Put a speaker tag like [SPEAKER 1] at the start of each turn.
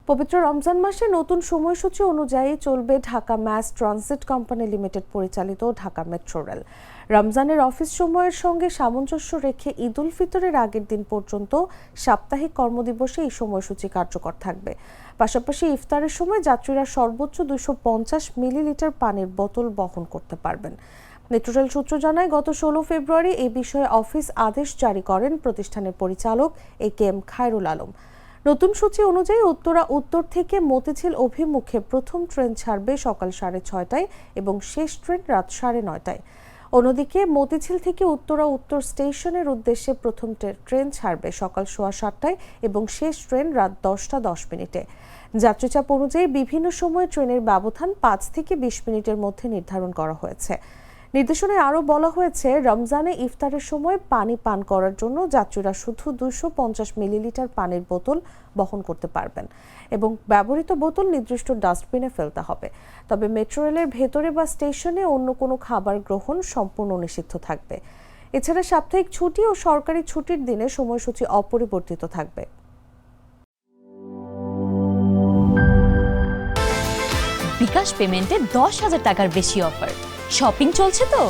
[SPEAKER 1] পবিত্র রমজান মাসে নতুন সময়সূচি অনুযায়ী চলবে Dhaka mass transit company limited পরিচালিত ঢাকা মেট্রো রেল। রমজানের অফিস সময়ের সঙ্গে সামঞ্জস্য রেখে ঈদ উল ফিতরের আগের দিন পর্যন্ত সাপ্তাহিক কর্মদিবসে এই সময়সূচি কার্যকর থাকবে। পাশাপাশি ইফতারের সময় যাত্রীরা সর্বোচ্চ 250 মিলিলিটার পানির বোতল বহন করতে পারবেন। মেট্রো রেল সূত্র জানায়, গত 16 ফেব্রুয়ারি এই বিষয়ে অফিস আদেশ জারি করেন প্রতিষ্ঠানের পরিচালক AKM খায়রুল আলম। নতুন সূচি অনুযায়ী উত্তরা উত্তর থেকে মতিঝিল অভিমুখে প্রথম ট্রেন ছাড়বে সকাল 6:30টায় এবং শেষ ট্রেন রাত 9:30টায়। অন্যদিকে মতিঝিল থেকে উত্তরা উত্তর স্টেশনের উদ্দেশ্যে প্রথম ট্রেন ছাড়বে সকাল 7:15টায় এবং শেষ ট্রেন রাত 10:10 যাত্রীচাপ অনুযায়ী বিভিন্ন সময়ে ট্রেনের ব্যবধান 5 থেকে 20 মিনিটের মধ্যে নির্ধারণ করা হয়েছে। নির্দেশনায় আরও বলা হয়েছে, রমজানে ইফতারের সময় পানি পান করার জন্য যাত্রীরা শুধু 250 মিলিলিটার পানির বোতল বহন করতে পারবেন এবং ব্যবহৃত বোতল নির্দিষ্ট ডাস্টবিনে ফেলতে হবে। তবে মেট্রো রেলের ভেতরে বা স্টেশনে অন্য কোনো খাবার গ্রহণ সম্পূর্ণ নিষিদ্ধ থাকবে। এছাড়া সাপ্তাহিক ছুটি ও সরকারি ছুটির দিনে সময়সূচি অপরিবর্তিত থাকবে।
[SPEAKER 2] বিকাশ পেমেন্টে 10,000 টাকার বেশি অফার। শপিং চলছে তো।